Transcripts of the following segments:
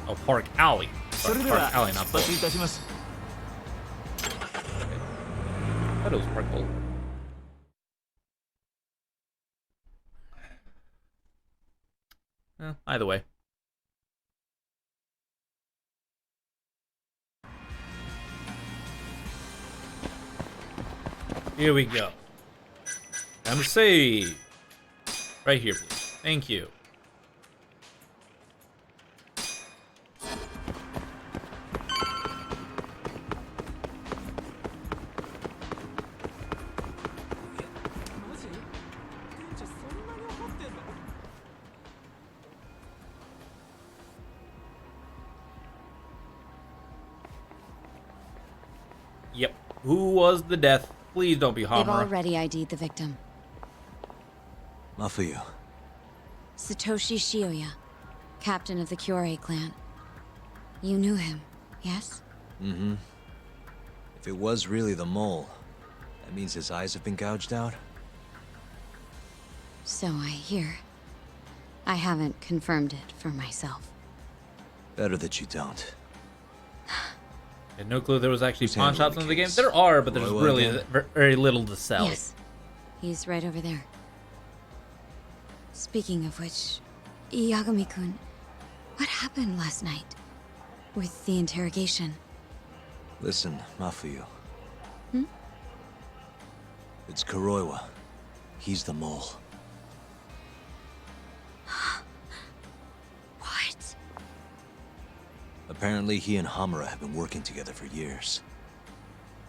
Oh, Park Alley. Sorry, Park Alley, not Boulevard. I thought it was Park Boulevard. Either way. Here we go. I'm save. Right here, please. Thank you. Yep. Who was the death? Please don't be Hamura. They've already ID'd the victim. Mafuyu. Satoshi Shioya, captain of the Kyorei clan. You knew him, yes? Mm-hmm. If it was really the mole, that means his eyes have been gouged out? So I hear. I haven't confirmed it for myself. Better that you don't. I had no clue there was actually Who's pawn shops handling in the the game. case? There are, but there's Roy really again? very little to sell. Yes. He's right over there. Speaking of which, Yagami-kun, what happened last night? With the interrogation? Listen, Mafuyu. Hmm? It's Kuroiwa. He's the mole. What? Apparently, he and Hamura have been working together for years.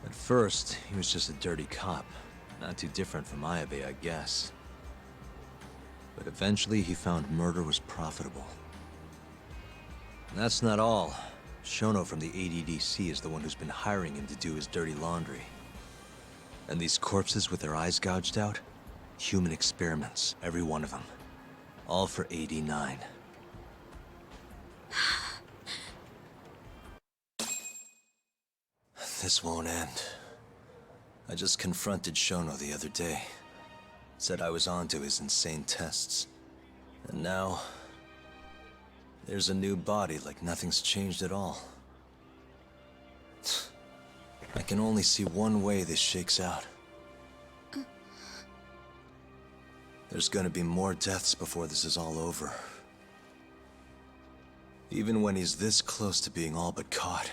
At first, he was just a dirty cop. Not too different from Ayabe, I guess. But eventually, he found murder was profitable. And that's not all. Shono from the ADDC is the one who's been hiring him to do his dirty laundry. And these corpses with their eyes gouged out? Human experiments, every one of them. All for 89. This won't end. I just confronted Shono the other day. Said I was onto his insane tests. And now... there's a new body like nothing's changed at all. I can only see one way this shakes out. There's gonna be more deaths before this is all over. Even when he's this close to being all but caught,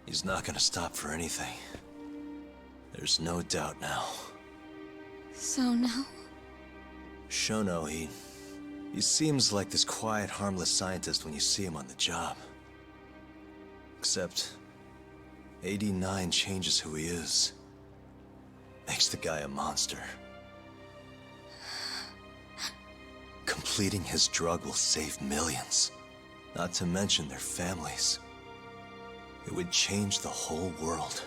he's not gonna stop for anything. There's no doubt now. So now? Shono, he seems like this quiet, harmless scientist when you see him on the job. Except, 89 changes who he is. Makes the guy a monster. Completing his drug will save millions. Not to mention their families. It would change the whole world.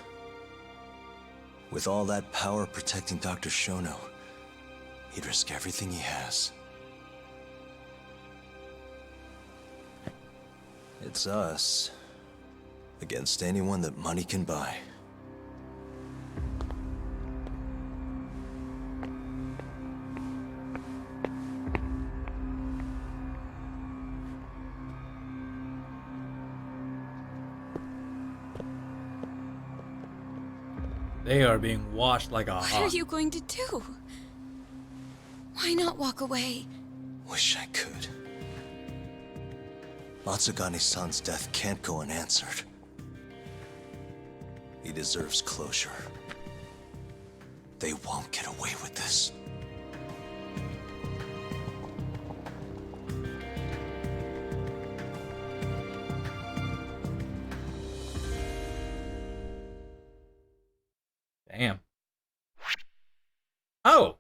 With all that power protecting Dr. Shono, he'd risk everything he has. It's us against anyone that money can buy. They are being washed like a What hawk. are you going to do? Why not walk away? Wish I could. Matsugane-san's death can't go unanswered. He deserves closure. They won't get away with this. Damn. Oh!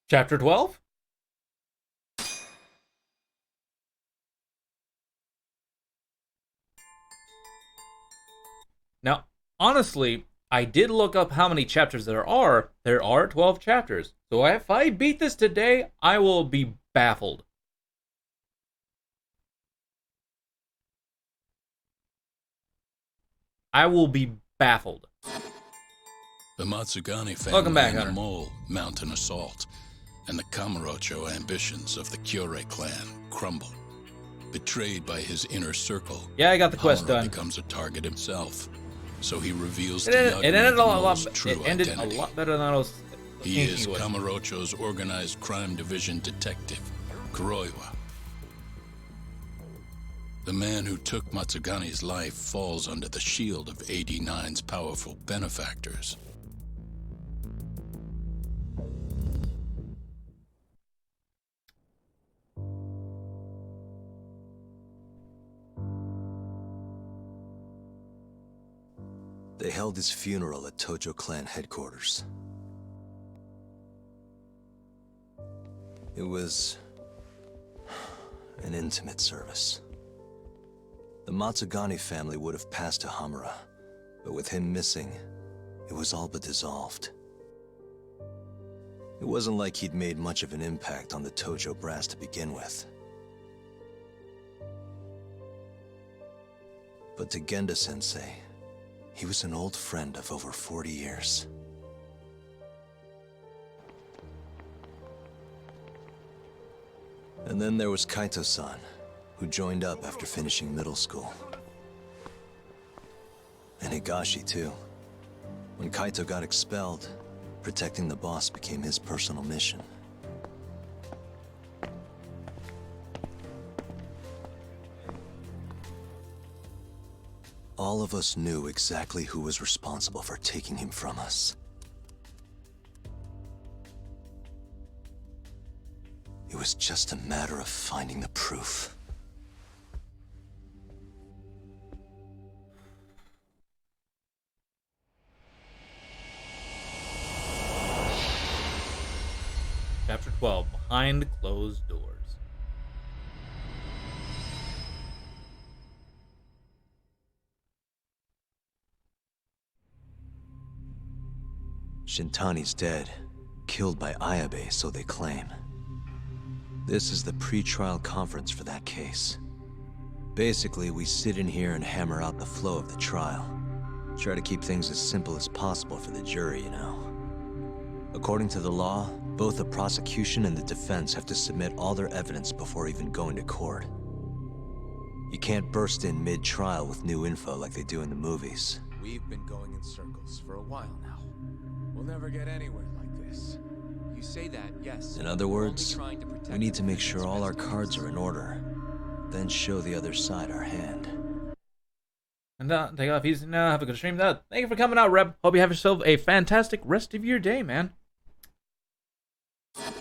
Chapter 12? Now, honestly, I did look up how many chapters there are. There are 12 chapters. So if I beat this today, I will be baffled. I will be baffled. The Matsugane family Welcome back, and the Hunter. mole mount an assault. and the Kamurocho ambitions of the Kyorei clan crumble. Betrayed by his inner circle, Yeah, I got the quest Hamura done. becomes a target himself. So he reveals to It Yagami ended the a lot. Null's true It ended identity. a lot better than I was He thinking is it would. Kamurocho's organized crime division detective, Kuroiwa. The man who took Matsugani's life falls under the shield of AD9's powerful benefactors. They held his funeral at Tojo clan headquarters. It was an intimate service. The Matsugani family would have passed to Hamura, but with him missing, it was all but dissolved. It wasn't like he'd made much of an impact on the Tojo brass to begin with. But to Genda-sensei, he was an old friend of over 40 years. And then there was Kaito-san, who joined up after finishing middle school. And Higashi, too. When Kaito got expelled, protecting the boss became his personal mission. All of us knew exactly who was responsible for taking him from us. It was just a matter of finding the proof. Chapter 12, Behind Closed Doors. Shintani's dead, killed by Ayabe, so they claim. This is the pre-trial conference for that case. Basically, we sit in here and hammer out the flow of the trial. Try to keep things as simple as possible for the jury, you know. According to the law, both the prosecution and the defense have to submit all their evidence before even going to court. You can't burst in mid-trial with new info like they do in the movies. We've been going in circles for a while now. We'll never get anywhere like this. You say that, yes. In other words, we need to make sure all our cards are in order, then show the other side our hand. And take off easy now. Have a good stream. Thank you for coming out, Reb. Hope you have yourself a fantastic rest of your day, man.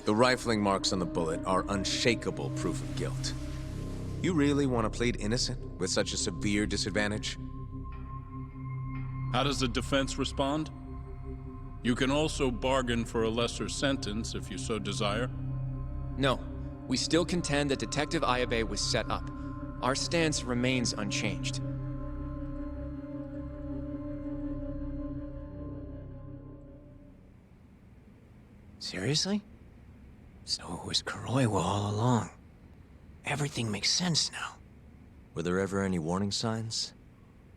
The rifling marks on the bullet are unshakable proof of guilt. You really want to plead innocent with such a severe disadvantage? How does the defense respond? You can also bargain for a lesser sentence if you so desire. No, we still contend that Detective Ayabe was set up. Our stance remains unchanged. Seriously? So it was Kuroiwa all along. Everything makes sense now. Were there ever any warning signs?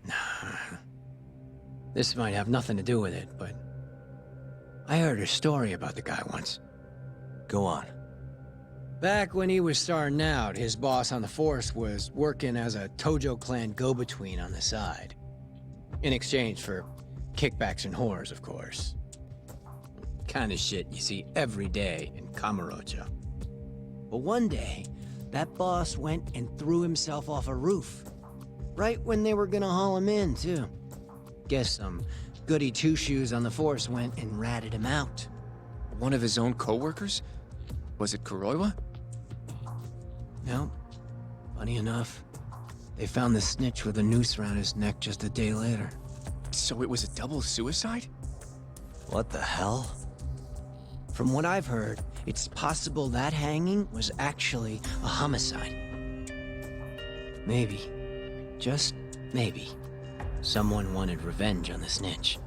Nah. This might have nothing to do with it, but I heard a story about the guy once. Go on. Back when he was starting out, his boss on the force was working as a Tojo clan go-between on the side. In exchange for kickbacks and whores, of course. Kind of shit you see every day in Kamurocho. But one day, that boss went and threw himself off a roof. Right when they were gonna haul him in, too. Guess some goody two-shoes on the force went and ratted him out. One of his own co-workers? Was it Kuroiwa? No. Funny enough, they found the snitch with a noose around his neck just a day later. So it was a double suicide? What the hell? From what I've heard, it's possible that hanging was actually a homicide. Maybe, just maybe, someone wanted revenge on the snitch.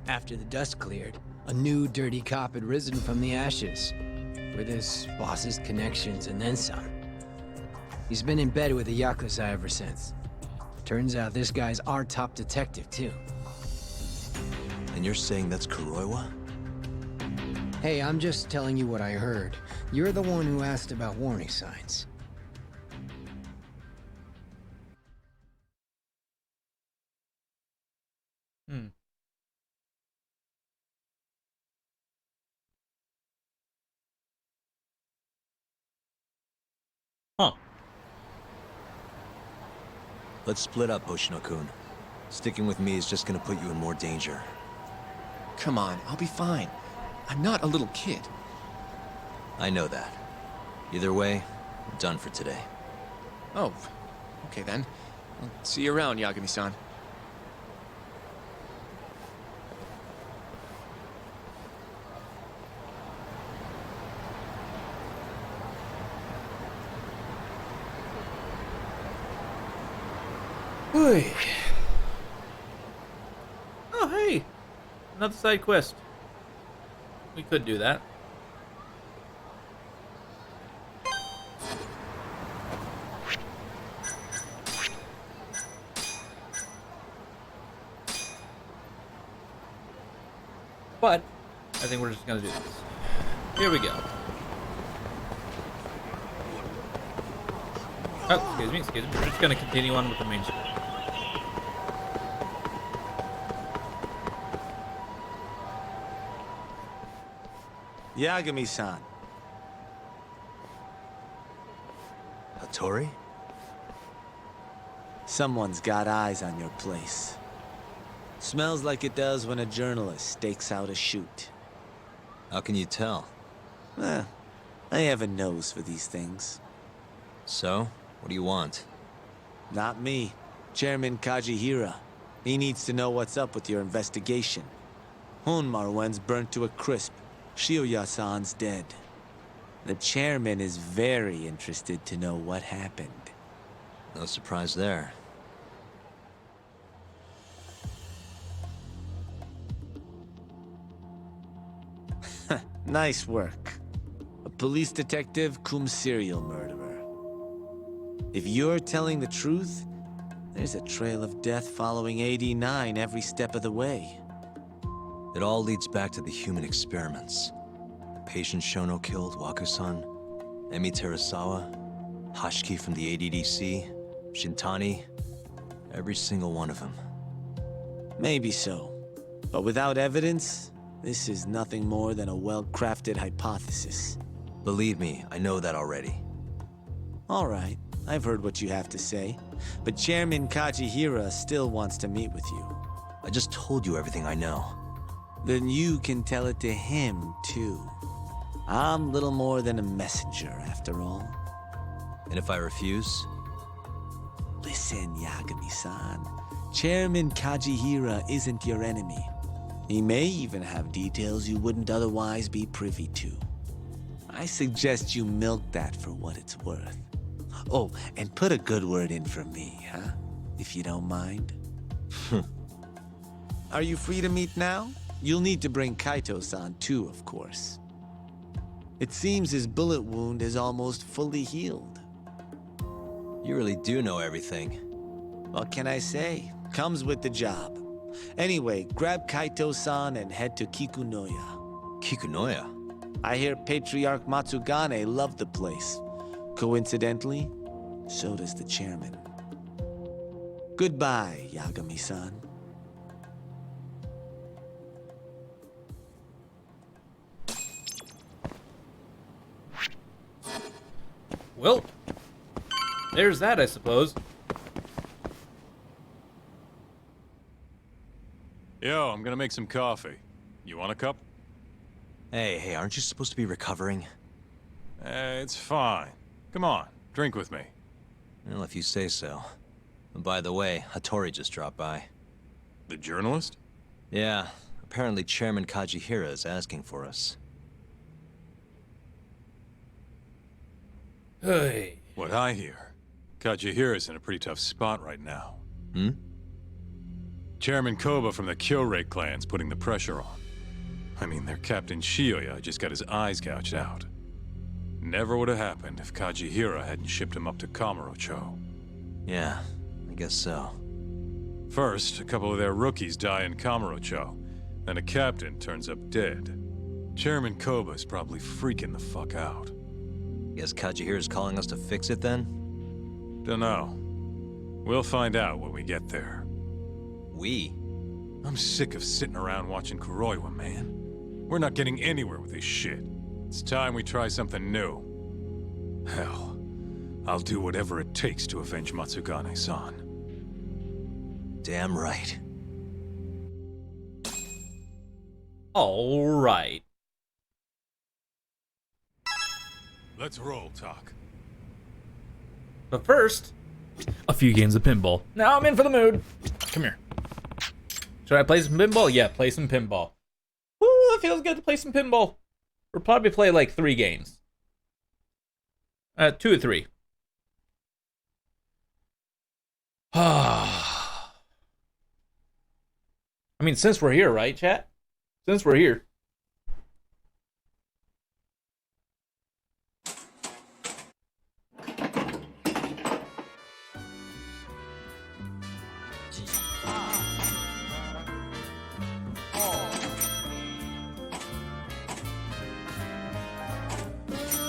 After the dust cleared, a new dirty cop had risen from the ashes, with his boss's connections and then some. He's been in bed with the Yakuza ever since. Turns out this guy's our top detective, too. And you're saying that's Kuroiwa? Hey, I'm just telling you what I heard. You're the one who asked about warning signs. Hmm. Huh. Let's split up, Hoshino-kun. Sticking with me is just gonna put you in more danger. Come on, I'll be fine. I'm not a little kid. I know that. Either way, I'm done for today. Oh, okay then. I'll see you around, Yagami-san. Oy. Oh, hey! Another side quest. We could do that. But I think we're just gonna do this. Here we go. Oh, excuse me. We're just gonna continue on with the main story. Yagami-san. Hattori? Someone's got eyes on your place. Smells like it does when a journalist stakes out a shoot. How can you tell? Eh, I have a nose for these things. So, what do you want? Not me. Chairman Kajihira. He needs to know what's up with your investigation. Honmarwen's burnt to a crisp. Shioya-san's dead. The chairman is very interested to know what happened. No surprise there. Nice work. A police detective cum serial murderer. If you're telling the truth, there's a trail of death following AD-9 every step of the way. It all leads back to the human experiments. The patient Shono killed, Waku-san, Emi Terasawa, Hashiki from the ADDC, Shintani, every single one of them. Maybe so. But without evidence, this is nothing more than a well-crafted hypothesis. Believe me, I know that already. All right, I've heard what you have to say. But Chairman Kajihira still wants to meet with you. I just told you everything I know. Then you can tell it to him, too. I'm little more than a messenger, after all. And if I refuse? Listen, Yagami-san. Chairman Kajihira isn't your enemy. He may even have details you wouldn't otherwise be privy to. I suggest you milk that for what it's worth. Oh, and put a good word in for me, huh? If you don't mind. Are you free to meet now? You'll need to bring Kaito-san too, of course. It seems his bullet wound is almost fully healed. You really do know everything. What can I say? Comes with the job. Anyway, grab Kaito-san and head to Kikunoya. Kikunoya? I hear Patriarch Matsugane loved the place. Coincidentally, so does the chairman. Goodbye, Yagami-san. Well, there's that, I suppose. Yo, I'm gonna make some coffee. You want a cup? Hey, aren't you supposed to be recovering? It's fine. Come on, drink with me. Well, if you say so. And by the way, Hattori just dropped by. The journalist? Yeah, apparently Chairman Kajihira is asking for us. Hey. What I hear, Kajihira's in a pretty tough spot right now. Hmm? Chairman Koba from the Kyorei clan's putting the pressure on. I mean, their Captain Shioya just got his eyes gouged out. Never would have happened if Kajihira hadn't shipped him up to Kamurocho. Yeah, I guess so. First, a couple of their rookies die in Kamurocho, then a captain turns up dead. Chairman Koba's probably freaking the fuck out. Guess Kajihira's calling us to fix it then? Dunno. We'll find out when we get there. We? I'm sick of sitting around watching Kuroiwa, man. We're not getting anywhere with this shit. It's time we try something new. Hell, I'll do whatever it takes to avenge Matsugane-san. Damn right. All right. Let's roll, Talk. But first, a few games of pinball. Now I'm in for the mood. Come here. Should I play some pinball? Yeah, play some pinball. Woo, it feels good to play some pinball. We'll probably play like 3 games. 2 or 3. I mean, since we're here, right, chat? Since we're here.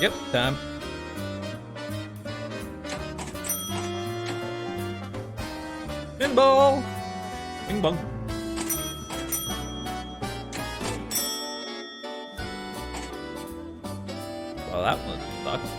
Yep, time. Pinball! Bing bong. Well, that one sucks.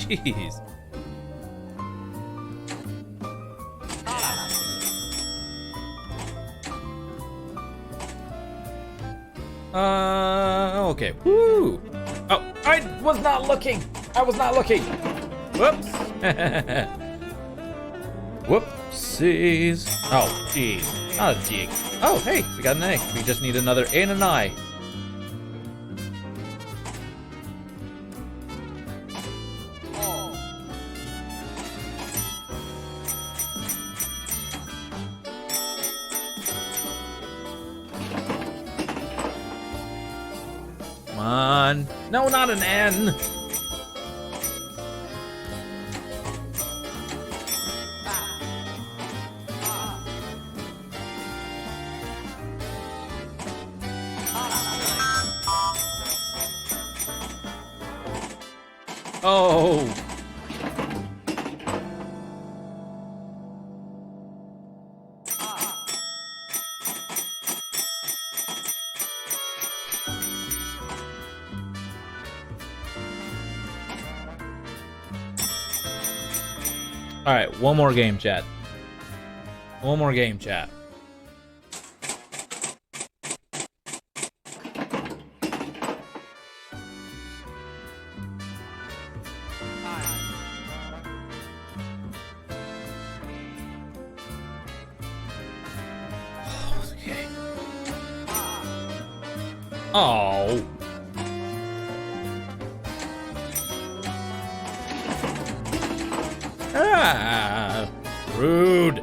Jeez. Okay. Woo! Oh, I was not looking! I was not looking! Whoops! Whoopsies. Oh, jeez. Not a jig. Oh, hey, we got an A. We just need another A and an I. Come on. No, not an N. Oh. All right, one more game, chat. One more game, chat. Okay. Oh. Ah, rude.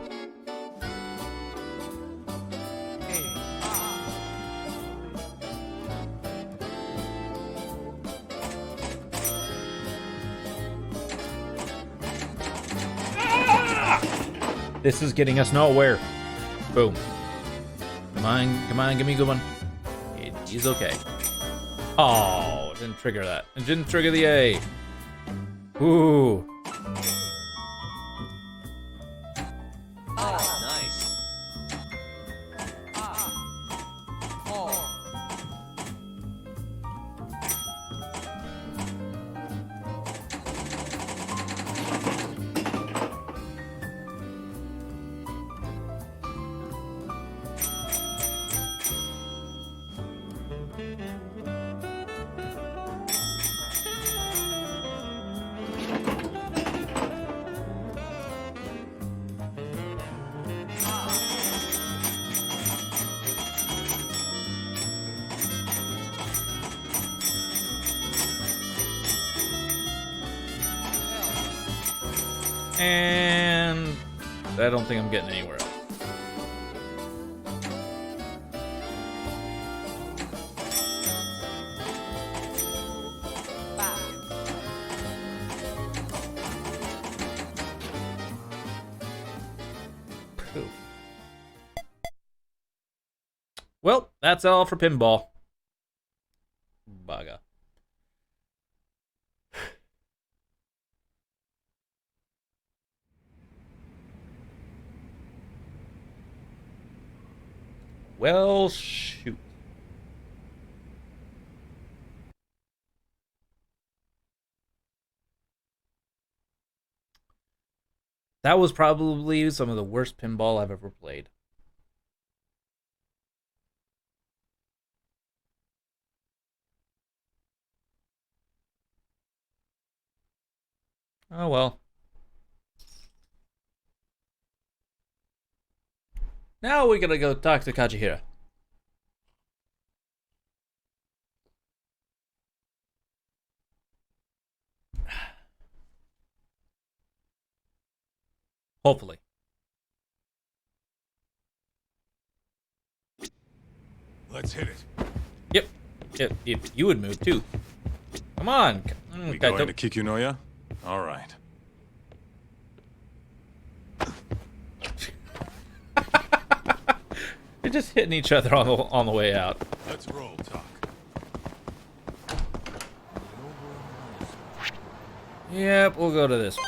This is getting us nowhere. Boom. Come on, give me a good one. He's okay. Oh, didn't trigger that. It didn't trigger the A. Ooh. Nice. And I don't think I'm getting anywhere else. Phew. Well, that's all for pinball. Bugger. Well, shoot. That was probably some of the worst pinball I've ever played. Oh well. Now we're gonna go talk to Kajihira. Hopefully. Let's hit it. Yep. If you would move too. Come on. We going to Kikunoya? All right. They're just hitting each other on the way out. Let's roll, Talk. Yep, we'll go to this one.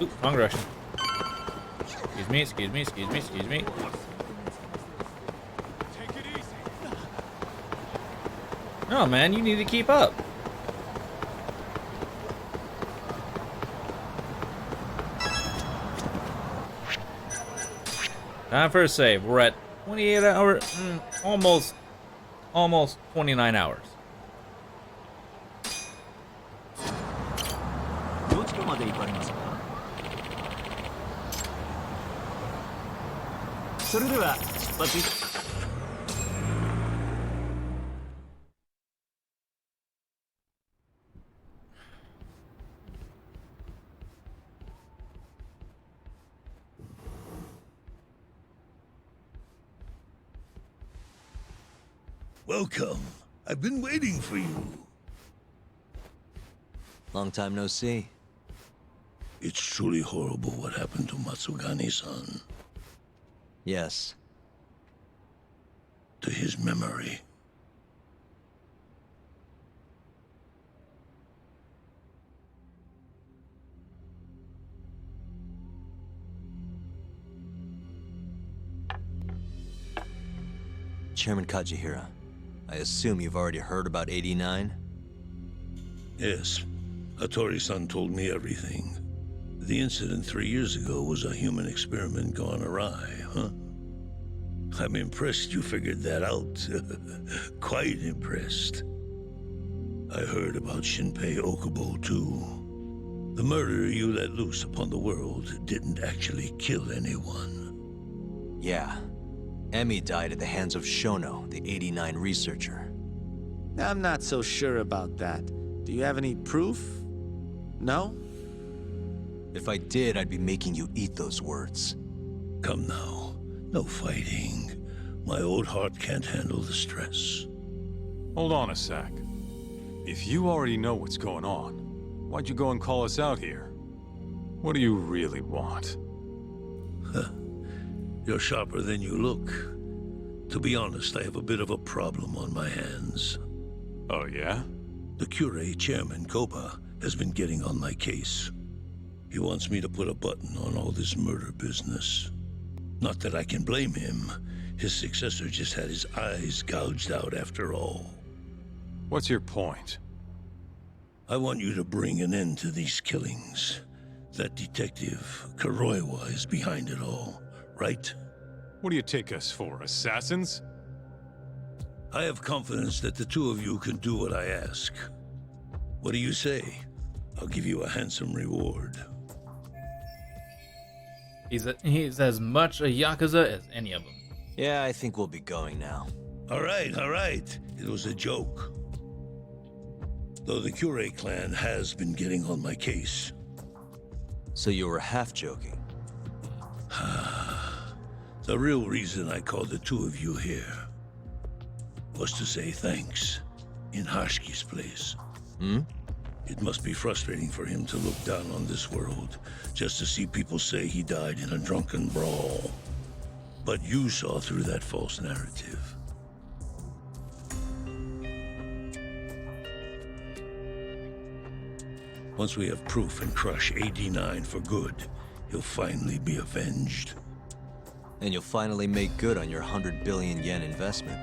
Oop, wrong direction. Excuse me, excuse me, excuse me, excuse me. Take it easy. No, man, you need to keep up. Time for a save. We're at 28 hours, almost 29 hours. どちらまで行かれますか。それでは出発いた。 Welcome. I've been waiting for you. Long time no see. It's truly horrible what happened to Matsugani-san. Yes. To his memory. Chairman Kajihira, I assume you've already heard about 89? Yes. Hattori-san told me everything. The incident 3 years ago was a human experiment gone awry, huh? I'm impressed you figured that out. Quite impressed. I heard about Shinpei Okubo, too. The murder you let loose upon the world didn't actually kill anyone. Yeah. Emmy died at the hands of Shono, the 89 researcher. I'm not so sure about that. Do you have any proof? No? If I did, I'd be making you eat those words. Come now. No fighting. My old heart can't handle the stress. Hold on a sec. If you already know what's going on, why'd you go and call us out here? What do you really want? You're sharper than you look. To be honest, I have a bit of a problem on my hands. Oh, yeah? The Cure chairman, Koba, has been getting on my case. He wants me to put a button on all this murder business. Not that I can blame him. His successor just had his eyes gouged out after all. What's your point? I want you to bring an end to these killings. That detective, Kuroiwa, is behind it all, right? What do you take us for, assassins? I have confidence that the two of you can do what I ask. What do you say? I'll give you a handsome reward. He's as much a Yakuza as any of them. Yeah, I think we'll be going now. All right, all right. It was a joke. Though the Cure clan has been getting on my case. So you were half joking. The real reason I called the two of you here was to say thanks in Hashki's place. It must be frustrating for him to look down on this world just to see people say he died in a drunken brawl. But you saw through that false narrative. Once we have proof and crush AD9 for good, he'll finally be avenged. And you'll finally make good on your 100 billion yen investment.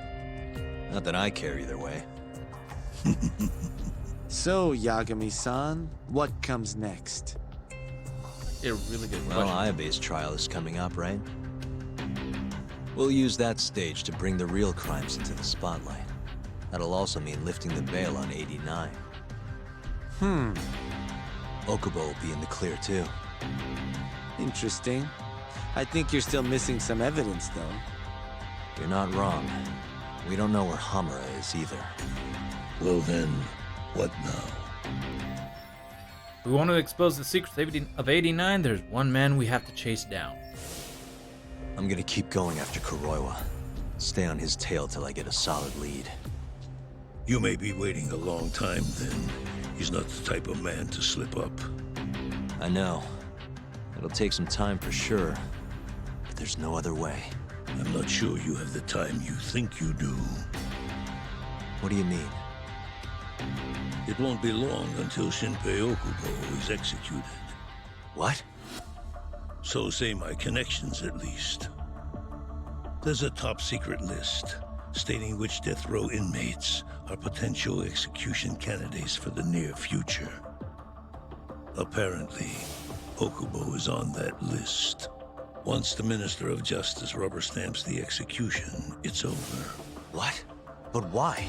Not that I care either way. So, Yagami-san, what comes next? A really good Well, question. Ayabe's trial is coming up, right? We'll use that stage to bring the real crimes into the spotlight. That'll also mean lifting the veil on 89. Okubo will be in the clear too. Interesting. I think you're still missing some evidence, though. You're not wrong. We don't know where Hamura is either. Well then, what now? We want to expose the secrets of 89. There's one man we have to chase down. I'm gonna keep going after Kuroiwa. Stay on his tail till I get a solid lead. You may be waiting a long time then. He's not the type of man to slip up. I know. It'll take some time for sure, but there's no other way. I'm not sure you have the time you think you do. What do you mean? It won't be long until Shinpei Okubo is executed. What? So say my connections, at least. There's a top-secret list stating which death row inmates are potential execution candidates for the near future. Apparently, Okubo is on that list. Once the Minister of Justice rubber stamps the execution, it's over. What? But why?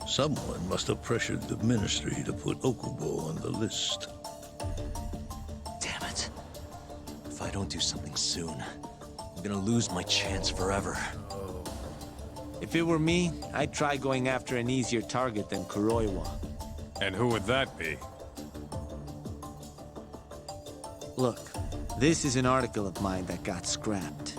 Someone must have pressured the Ministry to put Okubo on the list. Damn it. If I don't do something soon, I'm gonna lose my chance forever. If it were me, I'd try going after an easier target than Kuroiwa. And who would that be? Look, this is an article of mine that got scrapped.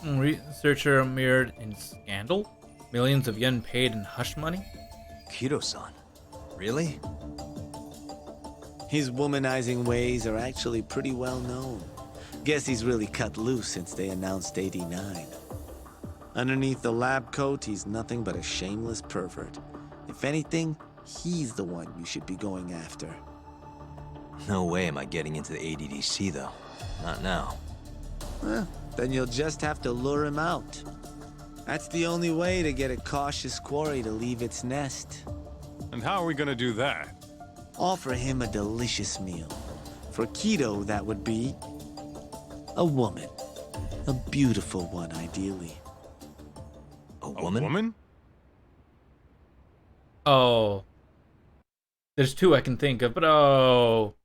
Researcher mirrored in scandal? Millions of yen paid in hush money? Kido-san? Really? His womanizing ways are actually pretty well known. Guess he's really cut loose since they announced 89. Underneath the lab coat, he's nothing but a shameless pervert. If anything, he's the one you should be going after. No way am I getting into the ADDC, though. Not now. Well, then you'll just have to lure him out. That's the only way to get a cautious quarry to leave its nest. And how are we gonna do that? Offer him a delicious meal. For Kido, that would be a woman. A beautiful one, ideally. A woman? A woman? Oh. There's two I can think of, but oh.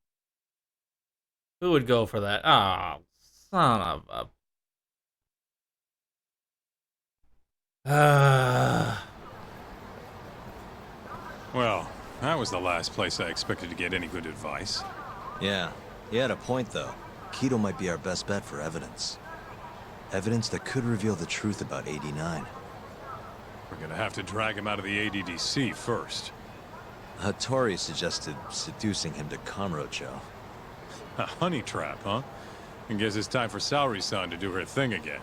Who would go for that? Oh, son of a... Well, that was the last place I expected to get any good advice. Yeah, he had a point, though. Kido might be our best bet for evidence. Evidence that could reveal the truth about 89. We're gonna have to drag him out of the ADDC first. Hattori suggested seducing him to Kamurocho. A honey trap, huh? I guess it's time for Saori-san to do her thing again.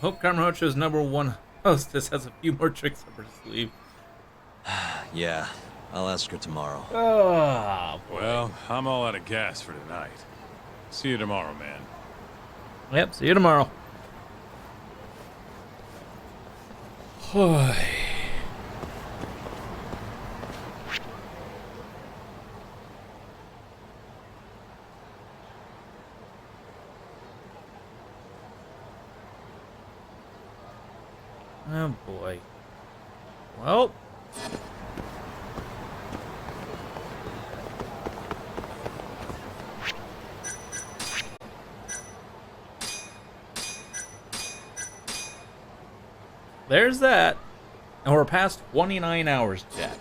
Hope Kamurocho's #1 hostess has a few more tricks up her sleeve. Yeah, I'll ask her tomorrow. Oh, Well, I'm all out of gas for tonight. See you tomorrow, man. yep, see you tomorrow. Hoy. Oh boy. Well. There's that. And we're past 29 hours, Jack.